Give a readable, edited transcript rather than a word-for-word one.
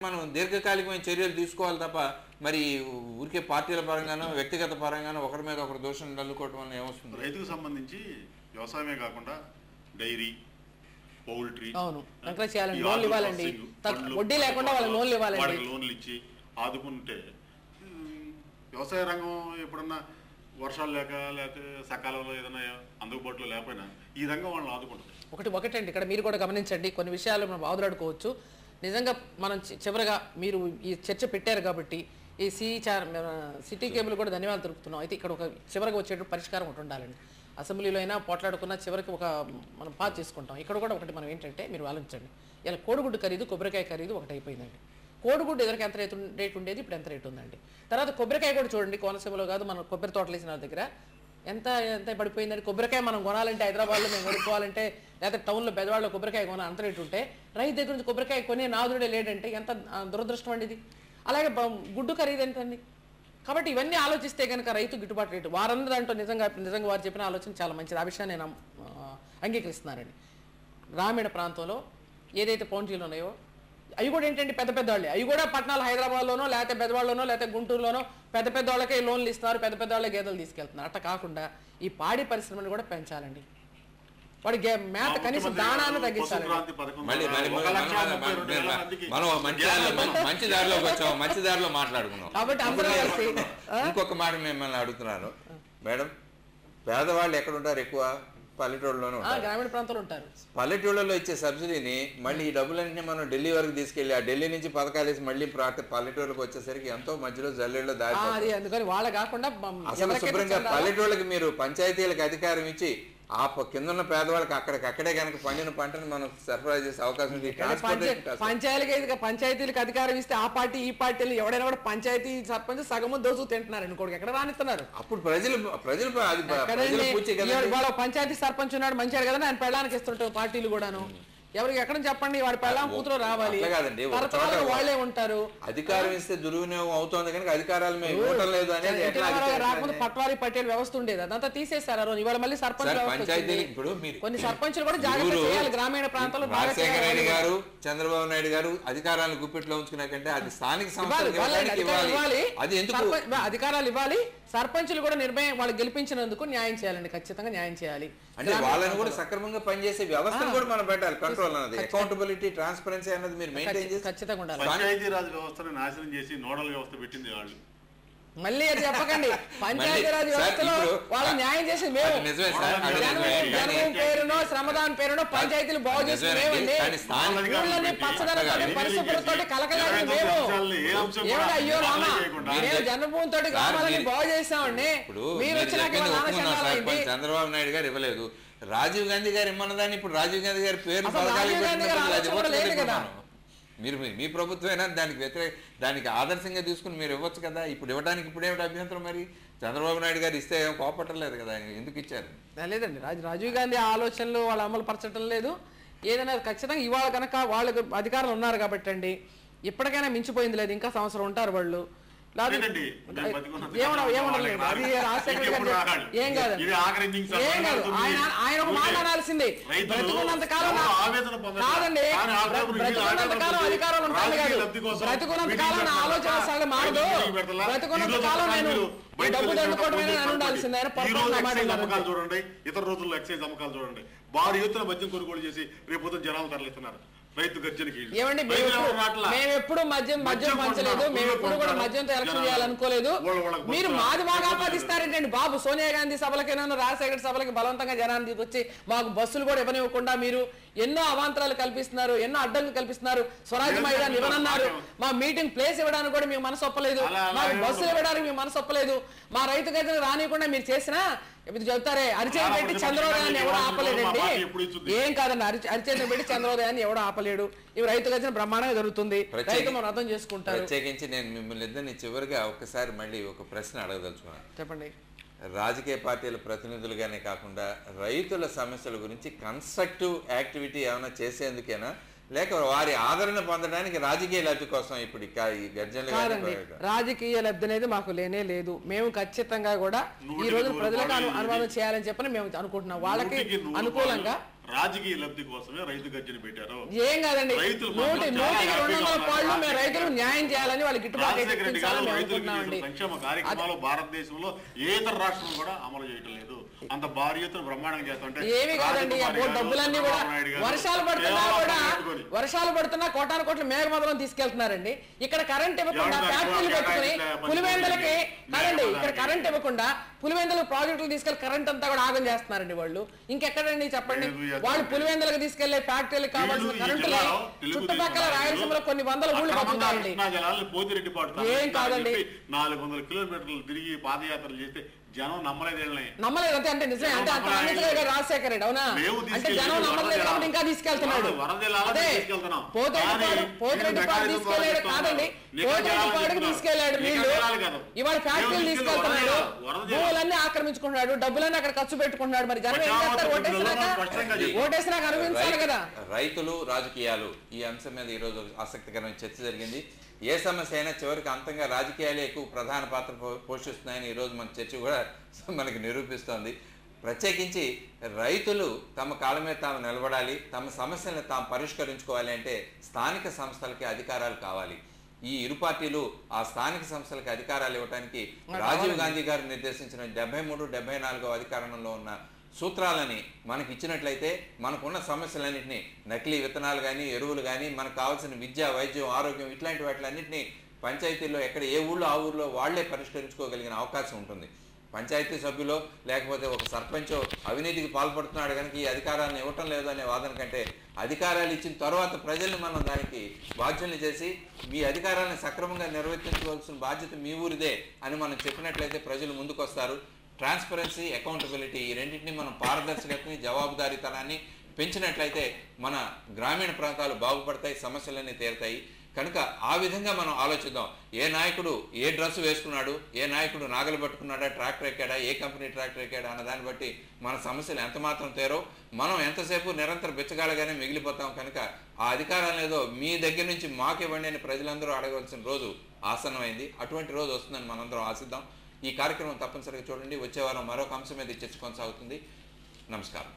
మనం దీర్ఘకాలికమైన చర్యలు తీసుకోవాలి తప్ప మరి ఊరికే పార్టీల పరంగానో వ్యక్తిగత పరంగానో ఒకరి మీద ఒకరు దోషం నల్లుకోవడం వల్ల ఏమొస్తుంది? రైతుకు సంబంధించి వ్యవసాయమే కాకుండా డైరీ, పౌల్ట్రీ, లోన్లు ఇవ్వాలండి, వడ్డీ లేకుండా వాళ్ళకి లోన్లు ఇవ్వాలండి. వాళ్ళకి లోన్లు ఇచ్చి ఆదుకుంటే వ్యవసాయ రంగం ఎప్పుడన్నా వర్షాలు లేకపోతే సకాలంలో ఏదైనా అందుబాటులో లేకపోయినా ఈ రంగం వాళ్ళని ఆదుకుంటుంది. ఒకటండి, ఇక్కడ మీరు కూడా గమనించండి, కొన్ని విషయాలు మనం బాధలాడుకోవచ్చు. నిజంగా మనం చివరిగా మీరు ఈ చర్చ పెట్టారు కాబట్టి ఈ సిటీ కేబుల్ కూడా ధన్యవాదాలు తెలుపుతున్నాం. అయితే ఇక్కడ ఒక చివరికి వచ్చేటప్పుడు పరిష్కారం ఒకటి ఉండాలండి. అసెంబ్లీలో అయినా పోట్లాడుకున్న చివరికి ఒక మనం పాస్ చేసుకుంటాం. ఇక్కడ కూడా ఒకటి మనం ఏంటంటే మీరు ఆలోచించండి, ఇలా కోడిగుడ్డు ఖరీదు కొబ్బరికాయ ఖరీదు ఒకటి అయిపోయిందండి. కోడిగుడ్డు ఎదురుకి ఎంత రేట్ ఉండేది, ఇప్పుడు ఎంత రేట్ ఉందండి. తర్వాత కొబ్బరికాయ కూడా చూడండి, కోనసీమలో కాదు మన కొబ్బరి తోటలు వేసిన దగ్గర ఎంత ఎంత పడిపోయిందని. కొబ్బరికాయ మనం కొనాలంటే హైదరాబాద్లో మేము కొనుక్కోవాలంటే లేకపోతే టౌన్లో పెద్దవాళ్ళు కొబ్బరికాయ కొనాలి అంత రేటు ఉంటే రైతు దగ్గర నుంచి కొబ్బరికాయ కొనే నాదుడే లేడంటే ఎంత దురదృష్టం అండి ఇది. అలాగే గుడ్డు ఖరీదు ఎంతండి. కాబట్టి ఇవన్నీ ఆలోచిస్తే కనుక రైతు గిట్టుబాటు రేటు వారందరూ దాంట్లో నిజంగా వారు చెప్పిన ఆలోచన చాలా మంచిది. ఆ విషయాన్ని నేను అంగీకరిస్తున్నానండి. గ్రామీణ ప్రాంతంలో ఏదైతే పౌంటీలు ఉన్నాయో అవి కూడా ఏంటంటే పెద్ద పెద్దవాళ్ళే, అవి కూడా పట్టణాలు హైదరాబాద్లోనో లేకపోతే పెద్దవాళ్ళలోనో లేకపోతే గుంటూరులోనో పెద్ద పెద్దవాళ్ళకే లోన్లు ఇస్తున్నారు, పెద్ద పెద్దవాళ్ళే గేదెలు తీసుకెళ్తున్నారు. అట్లా కాకుండా ఈ పాడి పరిశ్రమను కూడా పెంచాలండి. వాడి మేత కనీసం దానాన్ని తగ్గించాలండి. మనం మంచి దారిలోకి వచ్చాము, మంచి దారిలో మాట్లాడుకున్నాం కాబట్టి అందరూ కలిసి. ఇంకొక మాట మిమ్మల్ని అడుగుతున్నాను మేడం, పేదవాళ్ళు ఎక్కడ ఉంటారు? ఎక్కువ పల్లెటూళ్ళలోనే ఉంటారు, గ్రామీణ ప్రాంతాల్లో ఉంటారు. పల్లెటూళ్ళలో ఇచ్చే సబ్సిడీని మళ్ళీ ఈ డబ్బులన్నీ మనం ఢిల్లీ వరకు తీసుకెళ్ళి ఆ ఢిల్లీ నుంచి పథకాలు వేసి మళ్ళీ పల్లెటూళ్ళకి వచ్చేసరికి ఎంతో మధ్యలో జల్లెళ్ళలో దారి. అందుకని వాళ్ళ కాకుండా అసలు శుభ్రంగా పల్లెటూళ్ళకి మీరు పంచాయతీలకు అధికారం ఇచ్చి ఆ కింద ఉన్న పేదవాళ్ళకి అక్కడే కనుక పండిన పంటను మనం సరఫరా చేసే అవకాశం ఉంది. పంచాయతీలకు అధికారం ఇస్తే ఆ పార్టీ ఈ పార్టీలు ఎవడైనా కూడా పంచాయతీ సర్పంచ్ సగము దోసు తింటున్నారు ఇంకోటి ఎక్కడ రానిస్తున్నారు. అప్పుడు పంచాయతీ సర్పంచ్ ఉన్నాడు మంచిగా కదా ఆయన పెళ్ళానికి ఇస్తుంటారు పార్టీలు కూడాను. ఎవరికి ఎక్కడ చెప్పండి వాడి పెళ్ళాం కూతురు రావాలి, వాళ్ళే ఉంటారు. అధికారం ఇస్తే దుర్వినియోగం అవుతుంది కనుక అధికారాలు లేదు అనేది రాకపోతే పట్వారీ పట్టేలు వ్యవస్థ ఉండేది, అదంతా తీసేస్తారు. రోజు ఇవాళ మళ్ళీ సర్పంచ్ కొన్ని సర్పంచులు కూడా జాగ్రత్త చేయాలి. గ్రామీణ ప్రాంతాల్లో రాజశేఖర రెడ్డి గారు, చంద్రబాబు నాయుడు గారు అధికారాలను గుప్పిట్లో ఉంచుకున్నాకంటే అది స్థానిక సంస్థలకు అధికారాలు ఇవ్వాలి. సర్పంచులు కూడా నిర్భయం వాళ్ళు గెలిపించినందుకు న్యాయం చేయాలండి, ఖచ్చితంగా న్యాయం చేయాలి. అంటే వాళ్ళని కూడా సక్రమంగా పనిచేసే వ్యవస్థను కూడా మనం పెట్టాలి. కంట్రోల్ అన్నది, అకౌంటబిలిటీ, ట్రాన్స్పరెన్సీ అన్నది మీరు మెయింటైన్ చేసి ఖచ్చితంగా ఉండాలి. పంచాయతీరాజ్ వ్యవస్థను నాశనం చేసి నోడల్ వ్యవస్థ పెట్టింది వాళ్ళు. మళ్ళీ అది చెప్పకండి, పంచాయతీరాజ్ వ్యవస్థలో వాళ్ళు న్యాయం చేసి మేము జన్మభూమి పేరునో శ్రమదాన్ పేరునో పంచాయతీలు బాగు చేసి మేమండి పచ్చదనం పరిశుభ్రతతో కలకలాడి మేము ఏమంటే అయ్యో రామా మేము జన్మభూమి తోటి గ్రామాలని బాగు చేసామండి. మీరు వచ్చినాక చంద్రబాబు నాయుడు గారు ఇవ్వలేదు, రాజీవ్ గాంధీ గారు ఇమ్మన్నదాన్ని ఇప్పుడు రాజీవ్ గాంధీ గారి పేరు మీరు మీ ప్రభుత్వమైనా దానికి ఆదర్శంగా తీసుకుని మీరు ఇవ్వచ్చు కదా. ఇప్పుడు ఇవ్వడానికి ఇప్పుడేమిటి అభ్యంతరం? మరి చంద్రబాబు నాయుడు గారు ఇస్తే కోపట్టలేదు కదా, ఎందుకు ఇచ్చారు? లేదండి, రాజీవ్ గాంధీ ఆలోచనలు వాళ్ళు అమలు పరచడం లేదు. ఏదైనా ఖచ్చితంగా ఇవాళ కనుక వాళ్ళకి అధికారులు ఉన్నారు కాబట్టి అండి ఇప్పటికైనా మించిపోయింది లేదు, ఇంకా సంవత్సరం ఉంటారు వాళ్ళు. ఏం కాదు ఆయన ఒక మాట అనాల్సిందే, బ్రతుకున్నంత కాలం కాదండి, బ్రతుకున్నంత కాలం అధికారం ఉంటాను కాదు, బ్రతుకున్నంత కాలం ఆలోచన మారదు, బ్రతుకున్నంత కాలం నేను డబ్బు దండుకోవడమే ఉండాల్సిందే. చూడండి, ఇతర రోజుల్లో ఎక్సైజ్ అమ్మకాలు చూడండి, భారీ ఎత్తున మద్యం కొనుగోలు చేసి రేపు జనాలు తరలిస్తున్నారు. ఏమండి మేము ఎప్పుడు మద్యం పంచలేదు, మేము ఎప్పుడు కూడా మద్యంతో ఎలక్షన్ చేయాలనుకోలేదు. మీరు మాది బాగా ఆపాదిస్తారేంటండి బాబు? సోనియా గాంధీ సభలకైనా రాజశేఖర సభలకి బలవంతంగా జనాన్ని వచ్చి మాకు బస్సులు కూడా ఇవ్వనివ్వకుండా మీరు ఎన్నో అవాంతరాలు కల్పిస్తున్నారు, ఎన్నో అడ్డంకులు కల్పిస్తున్నారు. స్వరాజ్య మైదాన్ని ఇవ్వనన్నారు, మా మీటింగ్ ప్లేస్ ఇవ్వడానికి కూడా మీకు మనసు ఒప్పలేదు, మాకు బస్సులు ఇవ్వడానికి మీకు మనసు ఒప్పలేదు, మా రైతు గజలు రానియకుండా మీరు చేసినా చెప్తారే అరిచేతులు పెట్టి చంద్రోదయాన్ని ఎవడో ఆపలేదండి. ఏం కాదండి, అరిచేతులు పెట్టి చంద్రోదయాన్ని ఎవడో ఆపలేడు. ఇవి రైతు గజన బ్రహ్మాండంగా జరుగుతుంది, రైతు మనం అర్థం చేసుకుంటారు. ప్రత్యేకించి నేను మిమ్మల్ని ఇద్దరిని చివరిగా ఒక్కసారి మళ్ళీ ఒక ప్రశ్న అడగదలుచుకున్నాను. చెప్పండి. రాజకీయ పార్టీల ప్రతినిధులుగానే కాకుండా రైతుల సమస్యల గురించి కన్స్ట్రక్టివ్ యాక్టివిటీ ఏమైనా చేసేందుకేనా, లేక వారి ఆదరణ పొందడానికి రాజకీయ లబ్ధి కోసం ఇప్పుడు ఈ గర్జనలు? రాజకీయ లబ్ధి అనేది మాకు లేనే లేదు. మేము ఖచ్చితంగా కూడా ఈ రోజు ప్రజలకు అనువాదం చేయాలని చెప్పని మేము అనుకుంటున్నాం. వాళ్ళకి అనుకూలంగా రాజకీయ లబ్ధి కోసమే రైతు గర్జన పెట్టారు. ఏం కాదండి, రైతులు 200 పాళ్ళు మేము రైతులు న్యాయం చేయాలని వాళ్ళు గిట్టుబాటు సంక్షేమ కార్యక్రమాలు భారతదేశంలో ఏ ఇతర రాష్ట్రం కూడా అమలు చేయటం లేదు. అంత భారీ ఎత్తున బ్రహ్మాండంగా చేస్తుంటే ఏమి కాదండి, డబ్బులన్నీ కూడా వర్షాలు పడుతున్నా కోటాను కోట్ల మేఘమదనం తీసుకెళ్తున్నారండి. ఇక్కడ కరెంట్ ఇవ్వకుండా ఫ్యాక్టరీలు పెట్టుకుని పులివెందులకి కాదండి, ఇక్కడ కరెంట్ ఇవ్వకుండా పులివెందుల ప్రాజెక్టులు తీసుకెళ్లి కరెంట్ అంతా కూడా ఆగం చేస్తున్నారండి వాళ్ళు. ఇంకెక్కడండి చెప్పండి, వాళ్ళు పులివెందులకు తీసుకెళ్లే ఫ్యాక్టరీలకు కావాల్సిన కరెంటులే చుట్టుపక్కల రాయలసీమలో కొన్ని వందల ఊళ్ళు పడుతున్నాయండి. ఏం కాదండి, 400 కిలోమీటర్లు తిరిగి పాదయాత్రలు చేస్తే జనం నమ్మలేదు అంతే. అంటే నిజమే, అంటే అంత నమ్మకం రాజశేఖర్ రెడ్డి అవునా, అంటే జనం నమ్మలేదు కాబట్టి ఇంకా తీసుకెళ్తున్నాడు. అదే పోతిరెడ్డిపాడు తీసుకెళ్లాడు కాదండి, పోతిరెడ్డిపాడుకు తీసుకెళ్లాడు నీళ్లు, ఇవాళ ఫ్యాక్టరీలు తీసుకెళ్తున్నాడు, భూములన్నీ ఆక్రమించుకుంటున్నాడు, డబ్బులన్నీ అక్కడ ఖర్చు పెట్టుకుంటున్నాడు. మరి జనం ఏం చేస్తారు? ఓటేసినాక అనుభవించాలి కదా. రైతులు రాజకీయాలు ఈ అంశం మీద ఈ రోజు ఆసక్తికరమైన చర్చ జరిగింది. ఏ సమస్య అయినా చివరికి అంతంగా రాజకీయాలే ఎక్కువ ప్రధాన పాత్ర పోషిస్తున్నాయని ఈరోజు మన చర్చ కూడా మనకి నిరూపిస్తోంది. ప్రత్యేకించి రైతులు తమ కాళ్ళ మీద తాము నిలబడాలి, తమ సమస్యలను తాము పరిష్కరించుకోవాలి అంటే స్థానిక సంస్థలకి అధికారాలు కావాలి. ఈ ఇరు పార్టీలు ఆ స్థానిక సంస్థలకి అధికారాలు ఇవ్వడానికి రాజీవ్ గాంధీ గారు నిర్దేశించిన 73, 74వ అధికారంలో ఉన్న సూత్రాలని మనకి ఇచ్చినట్లయితే మనకున్న సమస్యలన్నింటినీ, నకిలీ విత్తనాలు కానీ ఎరువులు కానీ, మనకు కావాల్సిన విద్య, వైద్యం, ఆరోగ్యం ఇట్లాంటి వాటిలన్నింటినీ పంచాయతీల్లో ఎక్కడ ఏ ఊళ్ళో ఆ ఊళ్ళో వాళ్లే పరిష్కరించుకోగలిగిన అవకాశం ఉంటుంది. పంచాయతీ సభ్యులో లేకపోతే ఒక సర్పంచో అవినీతికి పాల్పడుతున్నాడు కనుక ఈ అధికారాలను ఇవ్వటం లేదు అనే వాదన కంటే, అధికారాలు ఇచ్చిన తర్వాత ప్రజల్ని మనం దానికి బాధ్యుల్ని చేసి మీ అధికారాలను సక్రమంగా నిర్వర్తించుకోవాల్సిన బాధ్యత మీ ఊరిదే అని మనం చెప్పినట్లయితే ప్రజలు ముందుకు వస్తారు. ట్రాన్స్పరెన్సీ, అకౌంటబిలిటీ ఈ రెండింటినీ మనం పారదర్శకతని, జవాబుదారీతనాన్ని పెంచినట్లయితే మన గ్రామీణ ప్రాంతాలు బాగుపడతాయి, సమస్యలన్నీ తీరుతాయి. కనుక ఆ విధంగా మనం ఆలోచిద్దాం. ఏ నాయకుడు ఏ డ్రెస్ వేసుకున్నాడు, ఏ నాయకుడు నాగలు పట్టుకున్నాడా, ట్రాక్టర్ ఎక్కాడా, ఏ కంపెనీ ట్రాక్టర్ ఎక్కాడా అన్న దాన్ని బట్టి మన సమస్యలు ఎంత మాత్రం తీరో, మనం ఎంతసేపు నిరంతర బిచ్చగాళ్ళగానే మిగిలిపోతాం. కనుక ఆ అధికారాలు ఏదో మీ దగ్గర నుంచి మాకు ఇవ్వండి అని ప్రజలందరూ అడగవలసిన రోజు ఆసన్నమైంది. అటువంటి రోజు వస్తుందని మనందరం ఆశిద్దాం. ఈ కార్యక్రమం తప్పనిసరిగా చూడండి. వచ్చే వారం మరొక అంశం మీద చర్చ కొనసాగుతుంది. నమస్కారం.